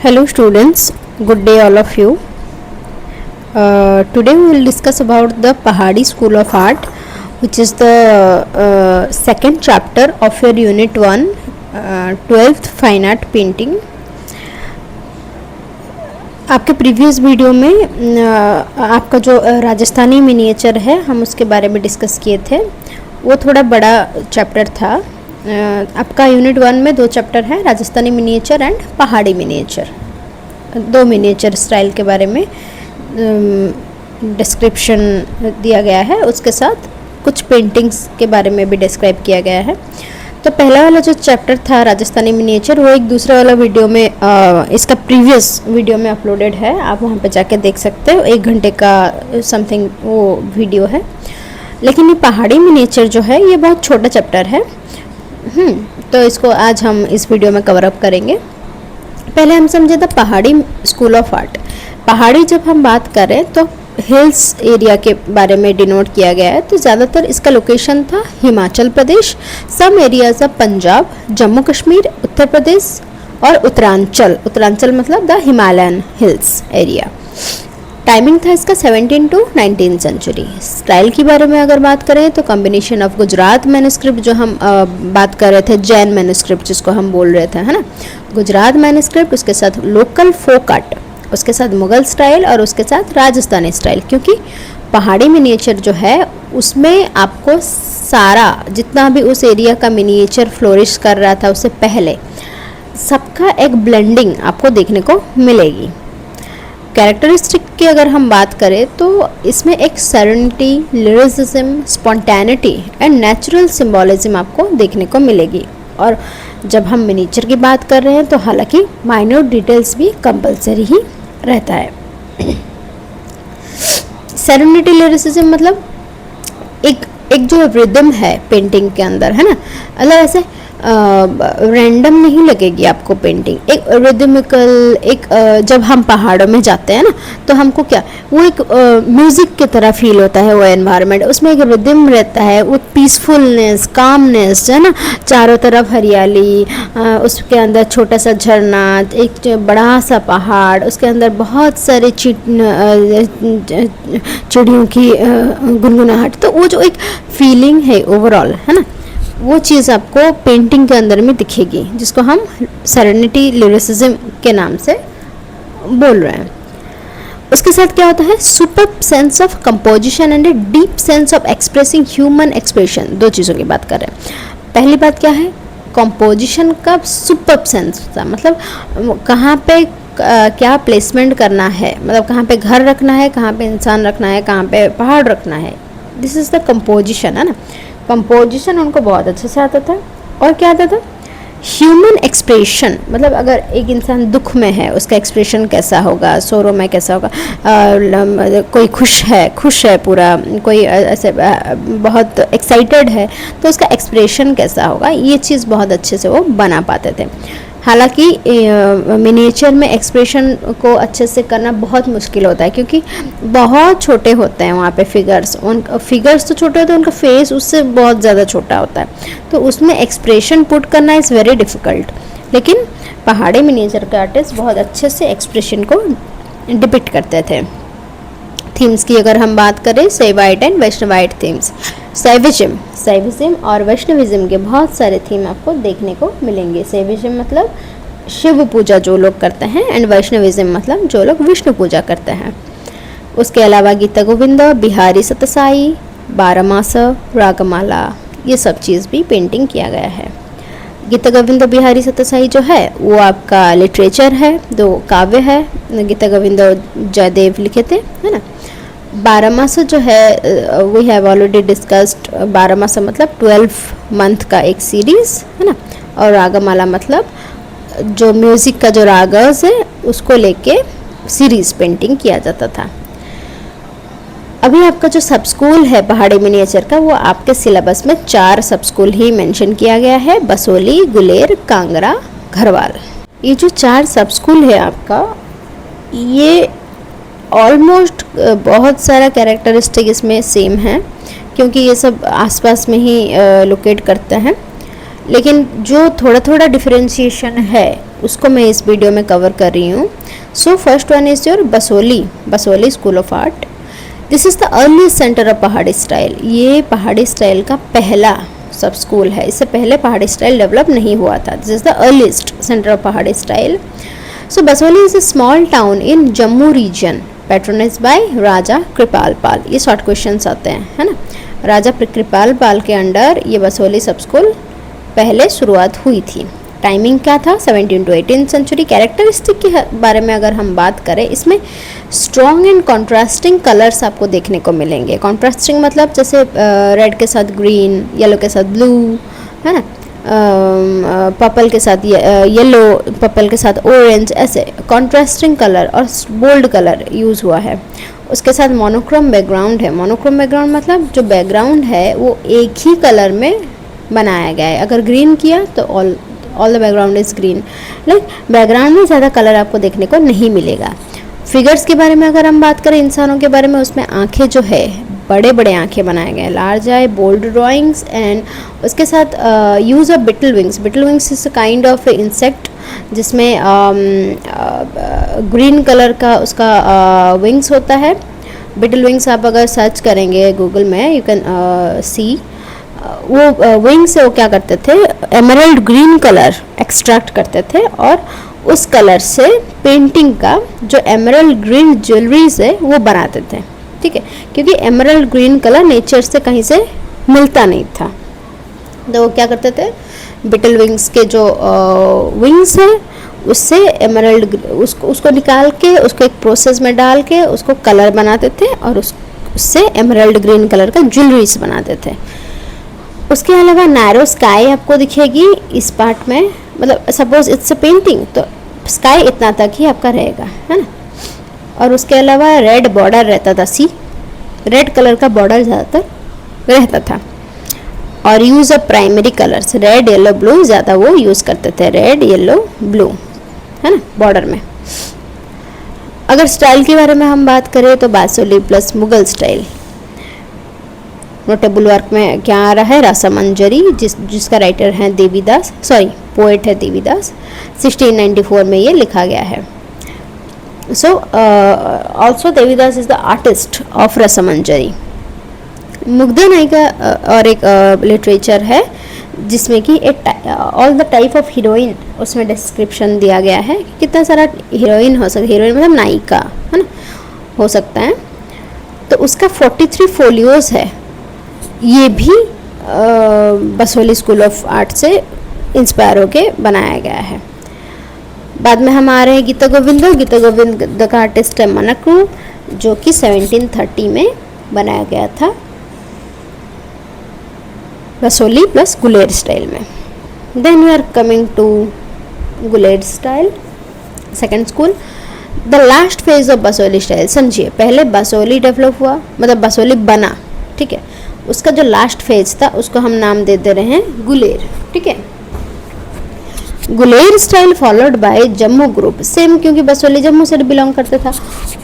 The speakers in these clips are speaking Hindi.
Hello students, good day all of you. Today we will discuss about the Pahadi School of Art, which is the second chapter of your Unit 1, 12th Fine Art Painting. आपके प्रीवियस वीडियो में आपका जो राजस्थानी मिनिएचर है हम उसके बारे में डिस्कस किए थे. वो थोड़ा बड़ा चैप्टर था. आपका यूनिट 1 में 2 चैप्टर हैं, राजस्थानी मिनिएचर एंड पहाड़ी मिनिएचर. 2 मिनिएचर स्टाइल के बारे में डिस्क्रिप्शन दिया गया है, उसके साथ कुछ पेंटिंग्स के बारे में भी डिस्क्राइब किया गया है. तो पहला वाला जो चैप्टर था राजस्थानी मिनिएचर वो एक दूसरा वाला वीडियो में इसका प्रीवियस वीडियो में अपलोडेड है, आप वहाँ पे जाके देख सकते हो. 1 घंटे का समथिंग वो वीडियो है. लेकिन ये पहाड़ी मिनिएचर जो है ये बहुत छोटा चैप्टर है. तो इसको आज हम इस वीडियो में कवर अप करेंगे. पहले हम समझे था पहाड़ी स्कूल ऑफ आर्ट. पहाड़ी जब हम बात करें तो हिल्स एरिया के बारे में डिनोट किया गया है. तो ज़्यादातर इसका लोकेशन था Himachal Pradesh, some areas of Punjab, Jammu Kashmir, Uttar Pradesh और उत्तरांचल. उत्तरांचल मतलब the Himalayan hills area. Timing था इसका 17 to 19 सेंचुरी. स्टाइल के बारे में अगर बात करें तो कॉम्बिनेशन ऑफ गुजरात मैन्युस्क्रिप्ट जो हम बात कर रहे थे, जैन मैन्युस्क्रिप्ट जिसको हम बोल रहे थे, है ना, गुजरात मैन्युस्क्रिप्ट, उसके साथ लोकल फोक आर्ट, उसके साथ मुग़ल स्टाइल और उसके साथ राजस्थानी स्टाइल. क्योंकि पहाड़ी मिनिएचर जो है उसमें आपको सारा जितना भी उस एरिया का मिनिएचर फ्लोरिश कर रहा था उससे पहले सबका एक ब्लेंडिंग आपको देखने को मिलेगी. कैरेक्टरिस्टिक की अगर हम बात करें तो इसमें एक serenity, lyricism, spontaneity and natural symbolism आपको देखने को मिलेगी. और जब हम मिनिएचर की बात कर रहे हैं तो हालांकि माइन्यूट डिटेल्स भी कंपलसरी ही रहता है. सेरेनिटी, लिरिसिज्म मतलब एक जो रिदम है पेंटिंग के अंदर, है ना, मतलब ऐसे रैंडम नहीं लगेगी आपको पेंटिंग. एक रिदमिकल, एक जब हम पहाड़ों में जाते हैं ना तो हमको क्या वो एक म्यूज़िक की तरह फील होता है. वो एनवायरनमेंट उसमें एक रिदम रहता है, वो पीसफुलनेस, कामनेस, है ना, चारों तरफ हरियाली, उसके अंदर छोटा सा झरना, एक बड़ा सा पहाड़, उसके अंदर बहुत सारे चिड़ियों की गुनगुनाहट. तो वो जो एक फीलिंग है ओवरऑल, है ना, वो चीज़ आपको पेंटिंग के अंदर में दिखेगी, जिसको हम सेरेनिटी, लिरिसिज्म के नाम से बोल रहे हैं. उसके साथ क्या होता है, super sense of composition and a deep sense of expressing human expression. 2 चीज़ों की बात कर रहे हैं. पहली बात क्या है, कंपोजिशन का सुपर सेंस होता है. मतलब कहाँ पे क्या प्लेसमेंट करना है, मतलब कहाँ पे घर रखना है, कहाँ पे इंसान रखना है, कहाँ पे पहाड़ रखना है. दिस इज़ द कंपोजिशन, है ना. कंपोजिशन उनको बहुत अच्छे से आता था. और क्या आता था, ह्यूमन एक्सप्रेशन, मतलब अगर एक इंसान दुख में है उसका एक्सप्रेशन कैसा होगा, सोरो में कैसा होगा, कोई खुश है पूरा, कोई ऐसे बहुत एक्साइटेड है तो उसका एक्सप्रेशन कैसा होगा, ये चीज़ बहुत अच्छे से वो बना पाते थे. हालांकि मिनिएचर में एक्सप्रेशन को अच्छे से करना बहुत मुश्किल होता है क्योंकि बहुत छोटे होते हैं वहाँ पे फिगर्स. उन फिगर्स तो छोटे होते हैं, उनका फेस उससे बहुत ज़्यादा छोटा होता है, तो उसमें एक्सप्रेशन पुट करना इज़ वेरी डिफ़िकल्ट. लेकिन पहाड़ी मिनिएचर के आर्टिस्ट बहुत अच्छे से एक्सप्रेशन को डिपिक्ट करते थे. थीम्स की अगर हम बात करें, सेवाइट एंड वैष्णवाइट थीम्स, सैविज्म और वैष्णविज्म के बहुत सारे थीम आपको देखने को मिलेंगे. सैविज्म मतलब शिव पूजा जो लोग करते हैं एंड वैष्णविज्म मतलब जो लोग विष्णु पूजा करते हैं. उसके अलावा गीता गोविंद, बिहारी सतसाई, बारहमासा, रागमाला, ये सब चीज़ भी पेंटिंग किया गया है. गीता गोविंद, बिहारी सतसाई जो है वो आपका लिटरेचर है, 2 काव्य है. गीता गोविंद जयदेव लिखे थे, है ना. बारहमासा जो है वी हैव ऑलरेडी डिस्कस्ड. बारहमासा मतलब 12 मंथ का एक सीरीज़, है ना. और रागमाला मतलब जो म्यूज़िक का जो रागस है उसको लेके सीरीज़ पेंटिंग किया जाता था. अभी आपका जो सब स्कूल है पहाड़ी मिनिएचर का वो आपके सिलेबस में 4 सब स्कूल ही मेंशन किया गया है, बसोली, गुलेर, कांगड़ा, घरवाल. ये जो 4 सब स्कूल है आपका, ये ऑलमोस्ट बहुत सारा कैरेक्टरिस्टिक इसमें सेम है क्योंकि ये सब आसपास में ही लोकेट करते हैं. लेकिन जो थोड़ा थोड़ा डिफरेंशिएशन है उसको मैं इस वीडियो में कवर कर रही हूँ. So first one is your Basoli school of art. This is the earliest centre of Pahari style. ये पहाड़ी स्टाइल का पहला सब स्कूल है. इससे पहले पहाड़ी स्टाइल डेवलप नहीं हुआ था. This is the earliest centre of Pahari style. So Basohli is a small town in Jammu region patronised by Raja Kripal Pal. ये शॉर्ट क्वेश्चंस आते हैं, है ना. राजा कृपाल पाल के अंडर ये बसोली सब स्कूल पहले शुरुआत हुई थी. टाइमिंग क्या था? 17 to 18 सेंचुरी. कैरेक्टरिस्टिक के बारे में अगर हम बात करें, इसमें स्ट्रॉन्ग एंड कॉन्ट्रास्टिंग कलर्स आपको देखने को मिलेंगे. कॉन्ट्रास्टिंग मतलब जैसे रेड के साथ ग्रीन, येलो के साथ ब्लू, है ना, पर्पल के साथ येलो, पर्पल के साथ ऑरेंज, ऐसे कॉन्ट्रास्टिंग कलर और बोल्ड कलर यूज़ हुआ है. उसके साथ मोनोक्रोम बैकग्राउंड है. मोनोक्रोम बैकग्राउंड मतलब जो बैकग्राउंड है वो एक ही कलर में बनाया गया है. अगर ग्रीन किया तो all the background is green. Like background में ज़्यादा कलर आपको देखने को नहीं मिलेगा. फिगर्स के बारे में अगर हम बात करें, इंसानों के बारे में, उसमें आँखें जो है बड़े बड़े आँखें बनाए गए हैं. Large eye, bold drawings and उसके साथ use of beetle wings. Beetle wings is a kind of insect जिसमें ग्रीन कलर का उसका विंग्स होता है. बिटल विंग्स आप अगर सर्च करेंगे गूगल में, यू कैन सी. वो विंग से वो क्या करते थे, एमरल्ड ग्रीन कलर एक्सट्रैक्ट करते थे और उस कलर से पेंटिंग का जो एमरल्ड ग्रीन ज्वेलरीज है वो बनाते थे. ठीक है, क्योंकि एमरल्ड ग्रीन कलर नेचर से कहीं से मिलता नहीं था. तो वो क्या करते थे, बिटल विंग्स के जो विंग्स है उससे एमरल्ड उसको निकाल के उसको एक प्रोसेस में डाल के उसको कलर बनाते थे और उससे एमरल्ड ग्रीन कलर का ज्वेलरीज बनाते थे. उसके अलावा नैरो स्काई आपको दिखेगी इस पार्ट में. मतलब सपोज इट्स अ पेंटिंग तो स्काई इतना तक ही आपका रहेगा, है ना. और उसके अलावा रेड बॉर्डर रहता था. रेड कलर का बॉर्डर ज़्यादातर रहता था. और use of primary colours, red yellow blue ज़्यादा वो यूज़ करते थे. रेड येलो ब्लू, है ना, बॉर्डर में. अगर स्टाइल के बारे में हम बात करें तो Basohli plus Mughal style. Notable work में क्या आ रहा है, रासामंजरी, जिसका राइटर है देवीदास, पोएट है देवीदास. 1694 में ये लिखा गया है. So also Devidas is the artist of Rasamanjari. Mugdha Nayika और एक लिटरेचर है जिसमें कि all the type of heroine उसमें डिस्क्रिप्शन दिया गया है. कितना सारा हीरोइन हो सकता है, हीरोइन मतलब नायिका, है ना, हो सकता है. तो उसका 43 फोलियोज है. ये भी बसोली स्कूल ऑफ आर्ट से इंस्पायर होके बनाया गया है. बाद में हम आ रहे हैं गीता गोविंद. गीता गोविंद का आर्टिस्ट है मनकू, जो कि 1730 में बनाया गया था बसोली प्लस गुलेर स्टाइल में. Then we are coming to Guler style, second school. The last phase of Basohli style. समझिए, पहले बसोली डेवलप हुआ, मतलब बसोली बना, ठीक है. उसका जो लास्ट फेज था उसको हम नाम दे रहे हैं गुलेर. ठीक है, Guler style followed by Jammu group. Same, क्योंकि बसोली जम्मू से बिलोंग करते था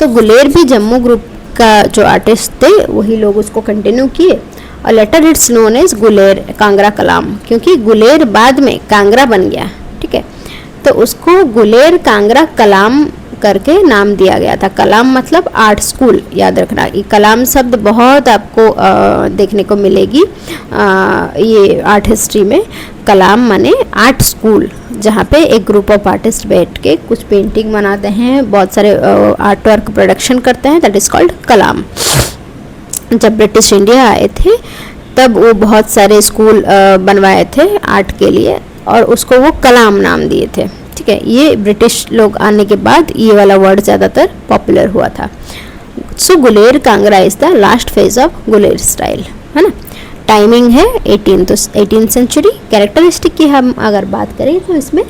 तो गुलेर भी जम्मू ग्रुप का जो आर्टिस्ट थे वही लोग उसको कंटिन्यू किए. और later it's known as Guler Kangra kalam, क्योंकि गुलेर बाद में कांगड़ा बन गया. ठीक है, तो उसको गुलेर कांगड़ा कलाम करके नाम दिया गया था. कलाम मतलब आर्ट स्कूल, याद रखना. ये कलाम शब्द बहुत आपको देखने को मिलेगी ये आर्ट हिस्ट्री में. कलाम माने आर्ट स्कूल, जहाँ पे एक ग्रुप ऑफ आर्टिस्ट बैठ के कुछ पेंटिंग बनाते हैं, बहुत सारे आर्ट वर्क प्रोडक्शन करते हैं. दैट इज़ कॉल्ड कलाम. जब ब्रिटिश इंडिया आए थे तब वो बहुत सारे स्कूल बनवाए थे आर्ट के लिए और उसको वो कलाम नाम दिए थे. ठीक है, ये ब्रिटिश लोग आने के बाद ये वाला वर्ड ज़्यादातर पॉपुलर हुआ था. So Guler Kangra is the last phase of Guler style, है ना. टाइमिंग है 18th सेंचुरी. कैरेक्टरिस्टिक की हम अगर बात करें तो इसमें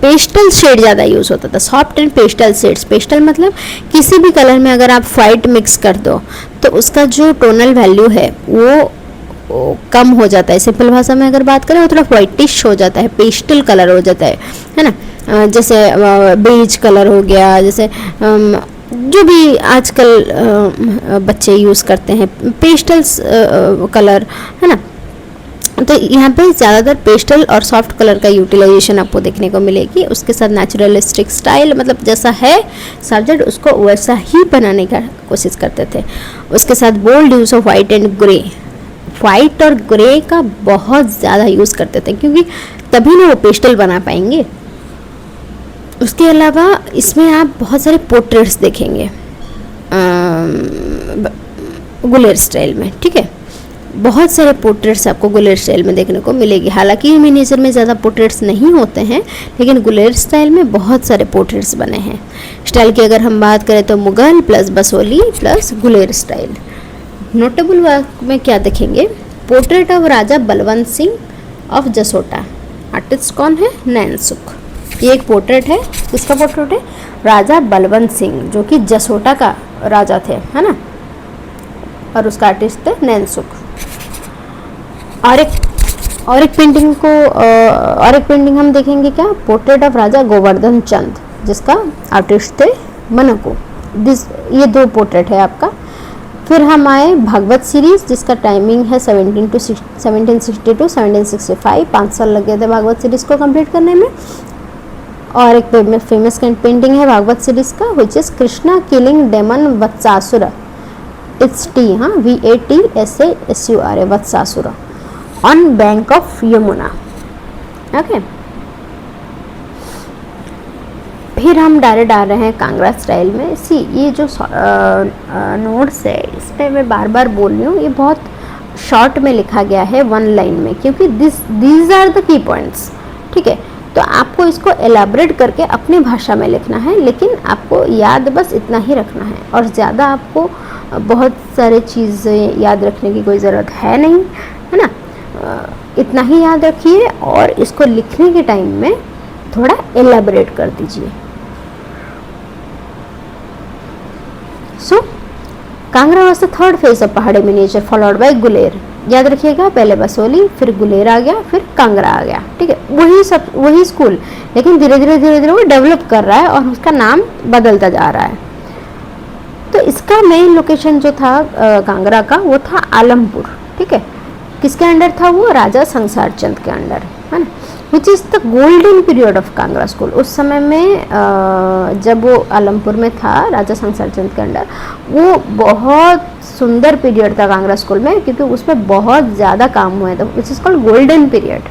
पेस्टल शेड ज़्यादा यूज़ होता था. Soft and pastel shades. Pastel मतलब किसी भी कलर में अगर आप वाइट मिक्स कर दो तो उसका जो टोनल वैल्यू है वो कम हो जाता है. सिंपल भाषा में अगर बात करें वो थोड़ा वाइटिश हो जाता है, पेस्टल कलर हो जाता है ना. जैसे बेज कलर हो गया, जैसे जो भी आजकल बच्चे यूज़ करते हैं पेस्टल्स कलर, है ना. तो यहाँ पे ज़्यादातर पेस्टल और सॉफ्ट कलर का यूटिलाइजेशन आपको देखने को मिलेगी। उसके साथ नेचुरलिस्टिक स्टाइल, मतलब जैसा है सब्जेक्ट उसको वैसा ही बनाने का कोशिश करते थे। उसके साथ bold use of white and grey, white और ग्रे का बहुत ज़्यादा यूज़ करते थे क्योंकि तभी ना वो पेस्टल बना पाएंगे। उसके अलावा इसमें आप बहुत सारे पोर्ट्रेट्स देखेंगे गुलेर स्टाइल में, ठीक है। बहुत सारे पोर्ट्रेट्स आपको गुलेर स्टाइल में देखने को मिलेगी। हालांकि मिनिएचर में ज़्यादा पोर्ट्रेट्स नहीं होते हैं, लेकिन गुलेर स्टाइल में बहुत सारे पोर्ट्रेट्स बने हैं। स्टाइल की अगर हम बात करें तो Mughal plus Basohli plus Guler style. Notable work में क्या देखेंगे, portrait of Raja Balwant Singh of Jasota. Artist कौन है, नैनसुख। ये एक पोर्ट्रेट है, किसका पोर्ट्रेट है, राजा बलवंत सिंह जो कि जसोटा का राजा थे, है ना, और उसका आर्टिस्ट थे नैनसुख। और एक पेंटिंग हम देखेंगे क्या, पोर्ट्रेट ऑफ राजा गोवर्धन चंद जिसका आर्टिस्ट थे मनको। ये 2 पोर्ट्रेट है आपका। फिर हम आए भागवत सीरीज जिसका टाइमिंग है 1760 टू 1765, 5 साल लगे थे भागवत सीरीज को कंप्लीट करने में। और एक फेमस पेंटिंग है भागवत सीरीज का which is Krishna killing demon Vatsasur, it's T, हाँ, VATSASUR, Vatsasur, on bank of Yamuna. Okay, फिर हम डायरेक्ट आ रहे हैं कांगड़ा स्टाइल में। ये जो नोट्स है इसमें मैं बार बार बोल रही हूँ, ये बहुत शॉर्ट में लिखा गया है 1 लाइन में, क्योंकि these are the key points, ठीक है। तो आपको इसको एलाबरेट करके अपनी भाषा में लिखना है, लेकिन आपको याद बस इतना ही रखना है और ज़्यादा आपको बहुत सारे चीज़ें याद रखने की कोई ज़रूरत है नहीं, है ना। इतना ही याद रखिए और इसको लिखने के टाइम में थोड़ा एलाबरेट कर दीजिए। Kangra was the 3rd phase of Pahari miniature followed by Guler. याद रखिएगा, पहले बसोली, फिर गुलेर आ गया, फिर कांगड़ा आ गया, ठीक है। वही स्कूल, लेकिन धीरे धीरे वो डेवलप कर रहा है और उसका नाम बदलता जा रहा है। तो इसका मेन लोकेशन जो था कांगड़ा का, वो था आलमपुर, ठीक है। किसके अंडर था वो, राजा संसार चंद के अंडर, है ना, which is the golden period of Kangra school. उस समय में जब वो आलमपुर में था राजा संसार चंद के अंडर, वो बहुत सुंदर पीरियड था कांगड़ा स्कूल में, क्योंकि उसमें बहुत ज़्यादा काम हुए थे, which is called golden period.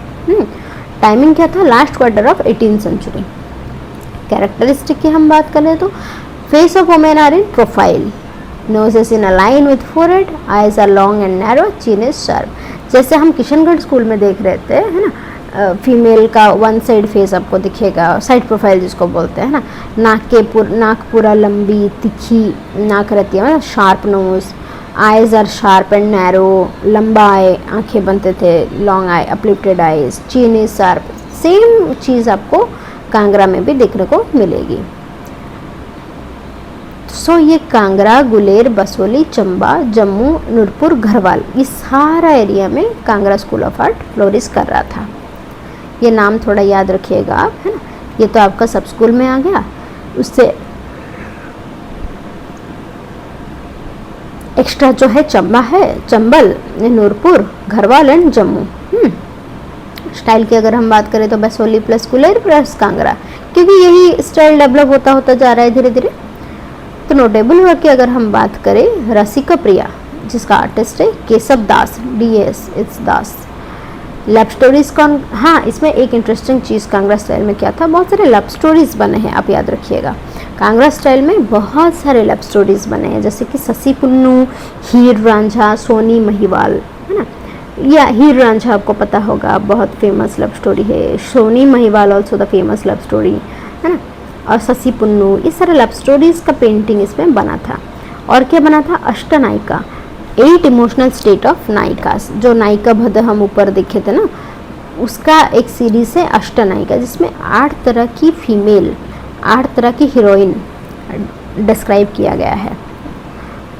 Timing क्या था, last quarter of 18th century. Characteristic की हम बात करें तो face of women are in profile, nose is in a line with forehead, eyes are long and narrow, chin is sharp। जैसे हम किशनगढ़ स्कूल में देख रहे थे, है ना, फीमेल का 1 साइड फेस आपको दिखेगा, साइड प्रोफाइल जिसको बोलते हैं ना। नाक पूरा लंबी तिखी नाक रहती है, sharp nose, eyes are sharp and narrow, लंबा आए, आंखें बनते थे, long eye, uplifted eyes, chin is sharp. Same चीज़ आपको कांगड़ा में भी देखने को मिलेगी। ये कांगड़ा, गुलेर, बसोली, चंबा, जम्मू, नूरपुर, घरवाल, ये सारा एरिया में Kangra school of art flourish कर रहा था। ये नाम थोड़ा याद रखिएगा आप, है ना। ये तो आपका सब स्कूल में आ गया। उससे एक्स्ट्रा जो है चंबा है, चंबल, नूरपुर, घरवाल एंड जम्मू। स्टाइल की अगर हम बात करें तो बसोली प्लस गुलेर प्लस कांगड़ा, क्योंकि यही स्टाइल डेवलप होता जा रहा है धीरे धीरे। तो नोटेबल वर्क की अगर हम बात करें, रसिका प्रिया जिसका आर्टिस्ट है केशव दास, DS it's Das. Love stories कौन, हाँ, इसमें एक इंटरेस्टिंग चीज़ कांगड़ा स्टाइल में क्या था, बहुत सारे लव स्टोरीज बने हैं, आप याद रखिएगा। कांगड़ा स्टाइल में बहुत सारे लव स्टोरीज बने हैं, जैसे कि ससी पुन्नू, हीर रांझा, सोनी महिवाल, है ना। या हीर रांझा आपको पता होगा, बहुत फेमस लव स्टोरी है। Soni Mahiwal also the famous love story, है ना। और ससी पुन्नू, ये सारे लव स्टोरीज का पेंटिंग इसमें बना था। और क्या बना था, अष्टनायिका, 8 इमोशनल स्टेट ऑफ नायिकास, जो नायिका भद हम ऊपर देखे थे ना, उसका एक सीरीज है अष्टनायिका, जिसमें 8 तरह की फीमेल, 8 तरह की हीरोइन डिस्क्राइब किया गया है।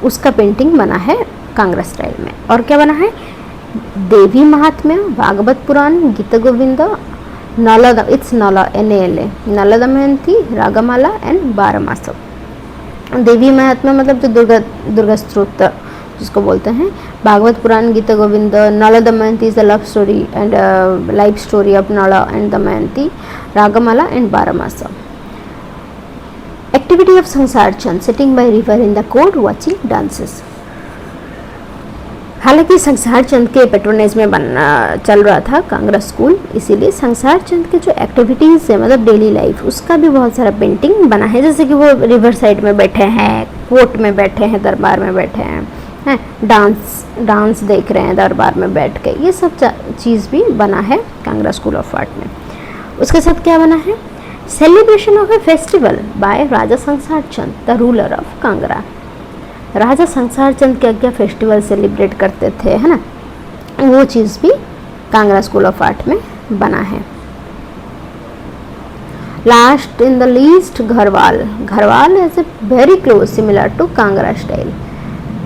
उसका पेंटिंग बना है कांगड़ा स्टाइल में। और क्या बना है, देवी महात्म्य, भागवत पुराण, गीता गोविंद, नलदा, इट्स नला, NALA, नला दमयंती, रागमाला एंड बारहमासा। देवी महात्म्य मतलब जो दुर्गा स्तोत्र जिसको बोलते हैं, Bhagavata Purana, Gita Govinda, Nala Damayanti is the love story and life story of Nala and Damayanti, Ragamala and Baramasa. Activity of Sansar Chand, sitting by river in the court watching dances. हालांकि संसार चंद के पेट्रोनेज में बनना चल रहा था कांगड़ा स्कूल, इसीलिए संसार चंद के जो एक्टिविटीज़ है मतलब डेली लाइफ, उसका भी बहुत सारा पेंटिंग बना है। जैसे कि वो रिवर साइड में बैठे हैं, कोर्ट में बैठे हैं, दरबार में बैठे हैं, डांस देख रहे हैं दरबार में बैठ के, ये सब चीज़ भी बना है कांगड़ा स्कूल ऑफ आर्ट में। उसके साथ क्या बना है, celebration of a festival by Raja Sansar Chand the ruler of Kangra. Raja Sansar Chand क्या क्या फेस्टिवल सेलिब्रेट करते थे, है ना, वो चीज़ भी कांगड़ा स्कूल ऑफ आर्ट में बना है। Last in the least, Garhwal. Garhwal is a very close similar to Kangra style,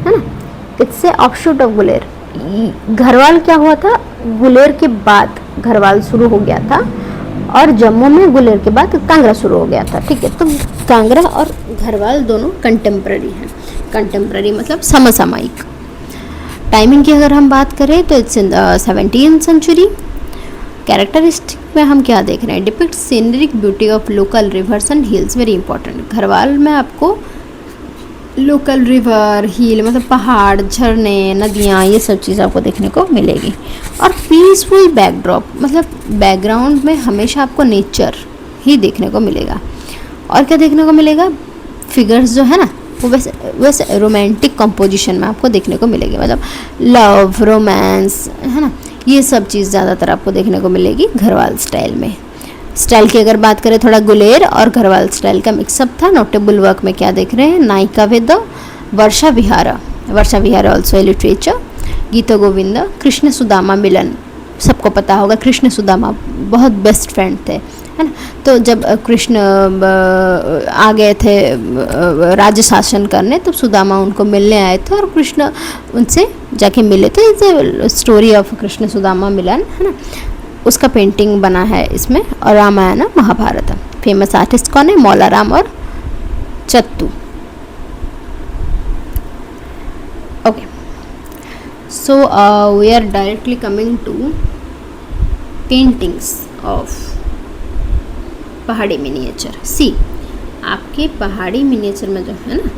है ना, it's a offshoot of Guler. Garhwal क्या हुआ था, गुलेर के बाद घरवाल शुरू हो गया था, और जम्मू में गुलेर के बाद कांगड़ा शुरू हो गया था। ठीक है, तो कांगड़ा और घरवाल दोनों कंटेम्प्रेरी हैं। कंटेम्प्रेरी मतलब समसामयिक। टाइमिंग की अगर हम बात करें तो it's in the 17th century. Characteristic में हम क्या देख रहे हैं, depict scenic beauty of local rivers and hills, very important. Garhwal में आपको लोकल रिवर, हिल मतलब पहाड़, झरने, नदियाँ, ये सब चीज़ आपको देखने को मिलेगी। और पीसफुल बैकड्रॉप मतलब बैकग्राउंड में हमेशा आपको नेचर ही देखने को मिलेगा। और क्या देखने को मिलेगा, फिगर्स जो है ना वो वैसे रोमांटिक कंपोजिशन में आपको देखने को मिलेगी, मतलब लव, रोमांस, है ना, ये सब चीज़ ज़्यादातर आपको देखने को मिलेगी घरवाल स्टाइल में। स्टाइल की अगर बात करें, थोड़ा गुलेर और घरवाल स्टाइल का मिक्सअप था। नोटेबल वर्क में क्या देख रहे हैं, नायिका वेद, वर्षा विहार ऑल्सो लिटरेचर, गीता गोविंद, कृष्ण सुदामा मिलन। सबको पता होगा कृष्ण सुदामा बहुत बेस्ट फ्रेंड थे, है ना। तो जब कृष्ण आ गए थे राज्य शासन करने, तब सुदामा उनको मिलने आए थे और कृष्ण उनसे जाके मिले थे। It's story of Krishna Sudama मिलन, है ना, उसका पेंटिंग बना है इसमें। और रामायण महाभारत। फेमस आर्टिस्ट कौन है, मौलाराम और Chattu. Okay, so we are directly coming to paintings of Pahari miniature. See, आपके पहाड़ी मिनिएचर में जो है ना,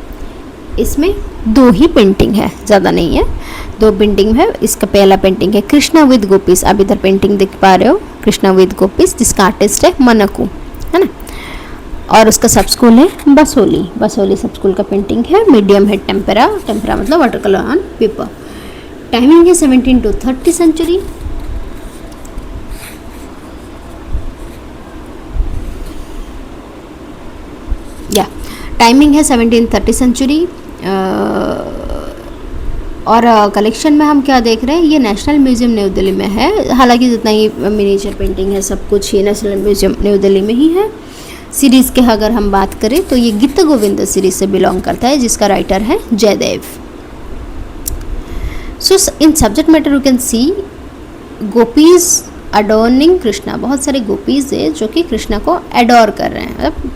इसमें दो ही पेंटिंग है, ज़्यादा नहीं है, दो पेंटिंग है। इसका पहला पेंटिंग है कृष्णा विद गोपीस, आप इधर पेंटिंग देख पा रहे हो, कृष्णा विद गोपीस, जिसका आर्टिस्ट है मनकू, है ना। और उसका सब स्कूल है बसोली सब स्कूल का पेंटिंग है। मीडियम है टेम्परा मतलब water colour on paper. Timing है 17 to 30 सेंचुरी। टाइमिंग है 1730 सेंचुरी। और कलेक्शन में हम क्या देख रहे हैं, ये नेशनल म्यूज़ियम न्यू दिल्ली में है। हालांकि जितना ही मिनिएचर पेंटिंग है सब कुछ ही नेशनल म्यूज़ियम न्यू दिल्ली में ही है। सीरीज़ के अगर हम बात करें तो ये गीता गोविंद सीरीज से बिलोंग करता है, जिसका राइटर है Jayadev. So in subject matter you can see gopis adorning Krishna. बहुत सारे गोपीज है जो कि कृष्णा को एडोर कर रहे हैं, मतलब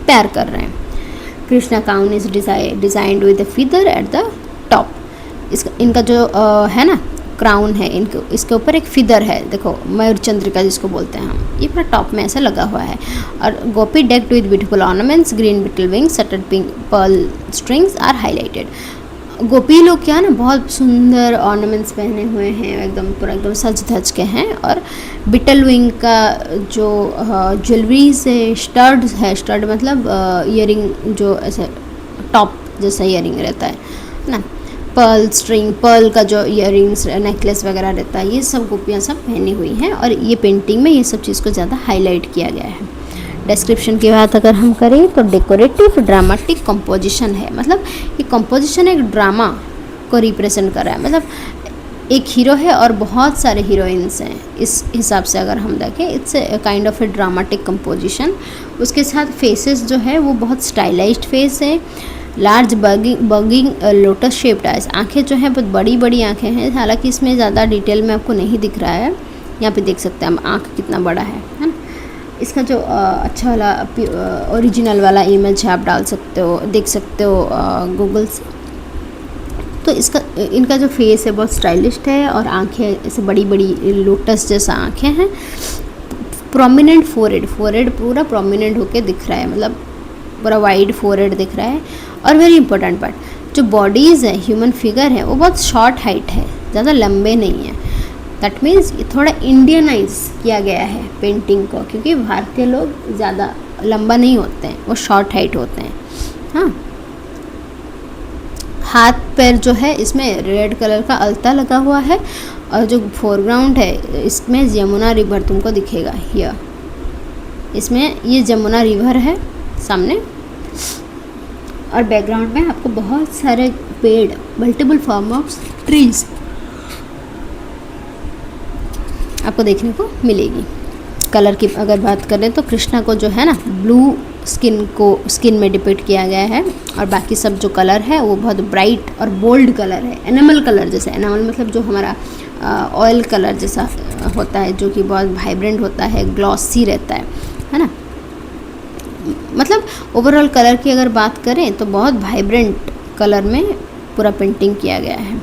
प्यार कर रहे हैं। कृष्णा काउन is designed with the feather at the top. इनका जो है ना क्राउन है, इसके ऊपर एक फिदर है, देखो मयूर चंद्रिका जिसको बोलते हैं हम, ये पूरा टॉप में ऐसा लगा हुआ है। और gopi decked with beautiful ornaments, green beetle wings, subtle pink pearl strings are highlighted. Gopi लोग क्या ना बहुत सुंदर ऑर्नामेंट्स पहने हुए हैं, एकदम पूरा एकदम सज धज के हैं। और बिटल विंग का जो ज्वेलरी से स्टड है, स्टड मतलब ईयरिंग जो ऐसे टॉप जैसा ईयरिंग रहता है ना, पर्ल स्ट्रिंग, पर्ल का जो ईयरिंग्स नेकलेस वगैरह रहता है, ये सब गोपियाँ सब पहनी हुई हैं। और ये पेंटिंग में ये सब चीज़ को ज़्यादा हाईलाइट किया गया है। डिस्क्रिप्शन की बात अगर हम करें तो डेकोरेटिव ड्रामेटिक कंपोजिशन है, मतलब ये कंपोजिशन एक ड्रामा को रिप्रेजेंट कर रहा है। मतलब एक हीरो है और बहुत सारे हीरोइंस हैं, इस हिसाब से अगर हम देखें it's a kind of A dramatic composition. उसके साथ फेसेस जो है वो बहुत स्टाइलाइज्ड फेस है। Large bugging lotus shaped eyes, आँखें जो हैं बहुत बड़ी बड़ी आँखें हैं। हालांकि इसमें ज़्यादा डिटेल में आपको नहीं दिख रहा है, यहाँ पे देख सकते हैं हम आँख कितना बड़ा है ना। इसका जो अच्छा वाला ओरिजिनल वाला इमेज है आप डाल सकते हो, देख सकते हो गूगल से। तो इसका इनका जो फेस है बहुत स्टाइलिश है और आंखें ऐसे बड़ी बड़ी लोटस जैसा आंखें हैं। प्रोमिनेंट फोरहेड पूरा प्रोमिनेंट होके दिख रहा है, मतलब पूरा वाइड फोरहेड दिख रहा है। और वेरी इंपॉर्टेंट पार्ट, जो बॉडीज़ है, ह्यूमन फिगर है, वो बहुत शॉर्ट हाइट है, ज़्यादा लंबे नहीं है। दैट मीन्स थोड़ा इंडियनाइज किया गया है पेंटिंग को, क्योंकि भारतीय लोग ज़्यादा लंबा नहीं होते हैं, वो शॉर्ट हाइट होते हैं। हाँ, हाथ पैर जो है इसमें रेड कलर का अलता लगा हुआ है, और जो फोरग्राउंड है इसमें यमुना रिवर तुमको दिखेगा हियर, इसमें ये यमुना रिवर है सामने। और बैकग्राउंड में आपको बहुत सारे पेड़, मल्टीपल फॉर्म ऑफ ट्रीज आपको देखने को मिलेगी। कलर की अगर बात करें तो कृष्णा को जो है ना ब्लू स्किन में डिपिक्ट किया गया है, और बाकी सब जो कलर है वो बहुत ब्राइट और बोल्ड कलर है, एनिमल कलर जैसा। एनिमल मतलब जो हमारा ऑयल कलर जैसा होता है, जो कि बहुत वाइब्रेंट होता है, ग्लॉसी रहता है ना। मतलब ओवरऑल कलर की अगर बात करें तो बहुत वाइब्रेंट कलर में पूरा पेंटिंग किया गया है।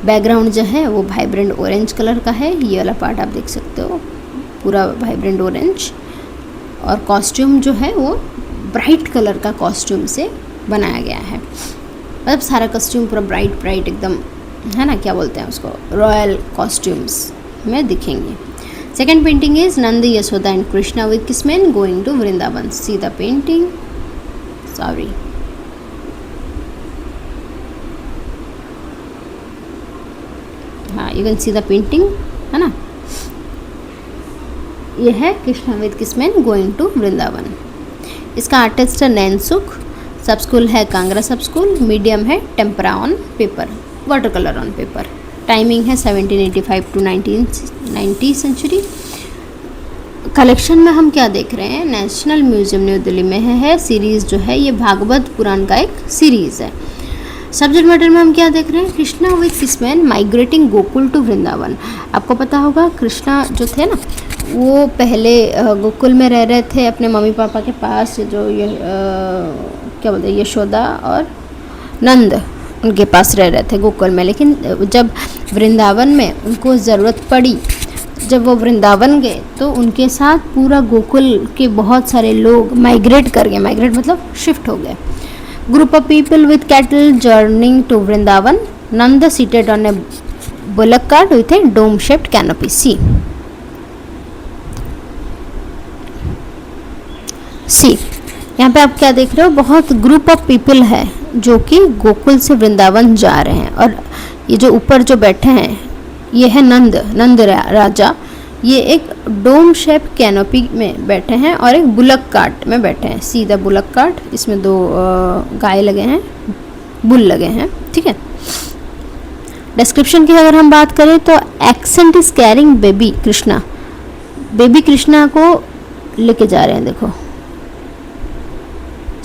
बैकग्राउंड जो है वो वाइब्रेंट ऑरेंज कलर का है, ये वाला पार्ट आप देख सकते हो पूरा वाइब्रेंट ऑरेंज। और कॉस्ट्यूम जो है वो ब्राइट कलर का कॉस्ट्यूम से बनाया गया है, मतलब सारा कॉस्ट्यूम पूरा ब्राइट एकदम, है ना, क्या बोलते हैं उसको, रॉयल कॉस्ट्यूम्स में दिखेंगे। Second painting is Nand Yashoda and Krishna with kinsmen going to Vrindavan. See the painting, sorry, हाँ, you can see the painting, है ना। ये है Krishna with kinsmen going to Vrindavan. इसका आर्टिस्ट है नैनसुख, सब स्कूल है कांगड़ा सब स्कूल, मीडियम है tempera on paper, water colour on paper. Timing है 1785 टू 1990 सेंचुरी। कलेक्शन में हम क्या देख रहे हैं, नेशनल म्यूजियम न्यू दिल्ली में है सीरीज़ जो है, ये भागवत पुराण का एक सीरीज़ है। सब्जेक्ट मैटर में हम क्या देख रहे हैं, Krishna with kinsmen migrating Gokul to Vrindavan. आपको पता होगा कृष्णा जो थे ना वो पहले गोकुल में रह रहे थे अपने मम्मी पापा के पास, जो ये क्या बोलते हैं, यशोदा और नंद उनके पास रह रहे थे गोकुल में। लेकिन जब वृंदावन में उनको ज़रूरत पड़ी, जब वो वृंदावन गए तो उनके साथ पूरा गोकुल के बहुत सारे लोग माइग्रेट कर गए। माइग्रेट मतलब शिफ्ट हो गए। Group of people with cattle journeying to Vrindavan, Nand seated on a bullock cart with a dome shaped canopy. See यहाँ पे आप क्या देख रहे हो, बहुत ग्रुप ऑफ पीपल है जो कि गोकुल से वृंदावन जा रहे हैं। और ये जो ऊपर जो बैठे हैं ये है नंद राजा, ये एक डोम शेप कैनोपी में बैठे हैं और एक बुलक कार्ट में बैठे हैं। सीधा बुलक कार्ट, इसमें दो गाय लगे हैं, बुल लगे हैं, ठीक है। डिस्क्रिप्शन की अगर हम बात करें तो accent is carrying baby Krishna, baby Krishna को लेके जा रहे हैं, देखो।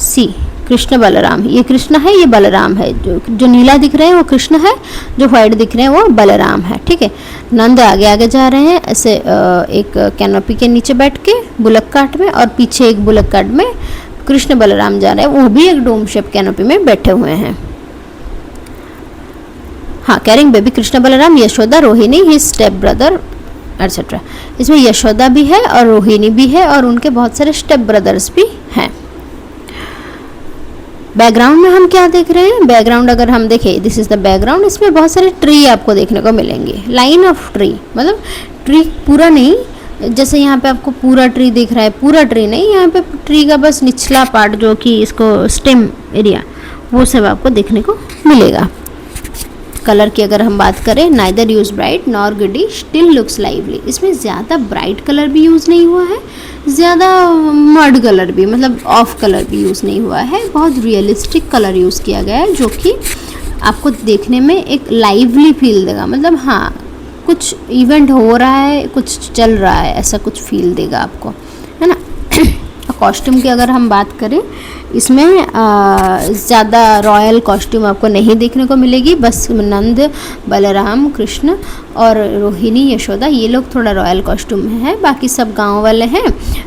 सी कृष्ण बलराम, ये कृष्ण है, ये बलराम है। जो नीला दिख रहे हैं वो कृष्ण है, जो व्हाइट दिख रहे हैं वो बलराम है, ठीक है। नंद आगे आगे जा रहे हैं ऐसे एक कैनोपी के नीचे बैठ के बुलक कार्ट में, और पीछे एक बुलक कार्ट में कृष्ण बलराम जा रहे हैं, वो भी एक डोम शेप कैनोपी में बैठे हुए हैं। हाँ, carrying baby Krishna Balram, Yashoda, Rohini, his step brother etcetera. इसमें यशोदा भी है और रोहिणी भी है और उनके बहुत सारे स्टेप ब्रदर्स भी हैं। बैकग्राउंड में हम क्या देख रहे हैं, बैकग्राउंड अगर हम देखें, दिस इज द बैकग्राउंड, इसमें बहुत सारे ट्री आपको देखने को मिलेंगे। लाइन ऑफ ट्री, मतलब ट्री पूरा नहीं, जैसे यहाँ पे आपको पूरा ट्री दिख रहा है, पूरा ट्री नहीं, यहाँ पे ट्री का बस निचला पार्ट जो कि इसको स्टेम एरिया, वो सब आपको देखने को मिलेगा। कलर की अगर हम बात करें, नाइदर यूज ब्राइट नॉर गडी, स्टिल लुक्स लाइवली। इसमें ज़्यादा ब्राइट कलर भी यूज़ नहीं हुआ है, ज़्यादा मड कलर भी, मतलब ऑफ कलर भी यूज़ नहीं हुआ है। बहुत रियलिस्टिक कलर यूज़ किया गया है, जो कि आपको देखने में एक लाइवली फील देगा। मतलब हाँ, कुछ इवेंट हो रहा है, कुछ चल रहा है, ऐसा कुछ फील देगा आपको, है ना। कॉस्ट्यूम की अगर हम बात करें, इसमें ज़्यादा रॉयल कॉस्ट्यूम आपको नहीं देखने को मिलेगी। बस नंद, बलराम, कृष्ण और रोहिणी, यशोदा, ये लोग थोड़ा रॉयल कॉस्ट्यूम में है। बाकी सब गांव वाले हैं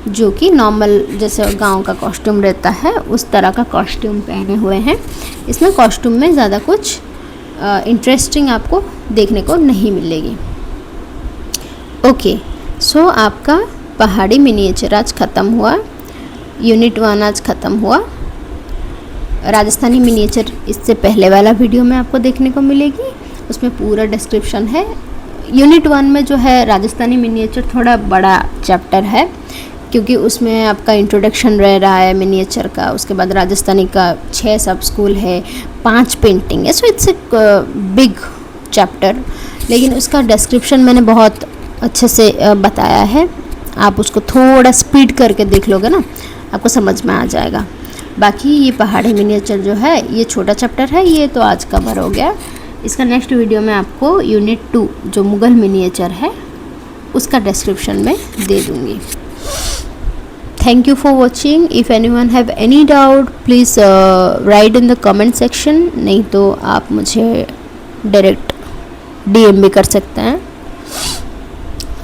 जो कि नॉर्मल जैसे गांव का कॉस्ट्यूम रहता है उस तरह का कॉस्ट्यूम पहने हुए हैं। इसमें कॉस्ट्यूम में ज़्यादा कुछ इंटरेस्टिंग आपको देखने को नहीं मिलेगी। ओके, सो आपका पहाड़ी मिनिएचर आज ख़त्म हुआ, यूनिट 1 आज ख़त्म हुआ। राजस्थानी मिनिएचर इससे पहले वाला वीडियो में आपको देखने को मिलेगी, उसमें पूरा डिस्क्रिप्शन है। यूनिट 1 में जो है राजस्थानी मिनिएचर थोड़ा बड़ा चैप्टर है, क्योंकि उसमें आपका इंट्रोडक्शन रह रहा है मिनिएचर का, उसके बाद राजस्थानी का 6 सब स्कूल है, 5 पेंटिंग है, so it's a big chapter. लेकिन उसका डिस्क्रिप्शन मैंने बहुत अच्छे से बताया है, आप उसको थोड़ा स्पीड करके देख लोगे ना, आपको समझ में आ जाएगा। बाकी ये पहाड़ी मिनिएचर जो है ये छोटा चैप्टर है, ये तो आज कवर हो गया। इसका नेक्स्ट वीडियो में आपको यूनिट 2 जो मुग़ल मिनिएचर है उसका डिस्क्रिप्शन में दे दूँगी। Thank you for watching. If anyone have any doubt, please write in the comment section. नहीं तो आप मुझे डायरेक्ट DM भी कर सकते हैं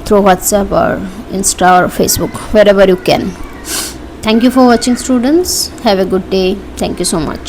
through WhatsApp और Insta और Facebook, wherever you can. Thank you for watching, students. Have a good day. Thank you so much.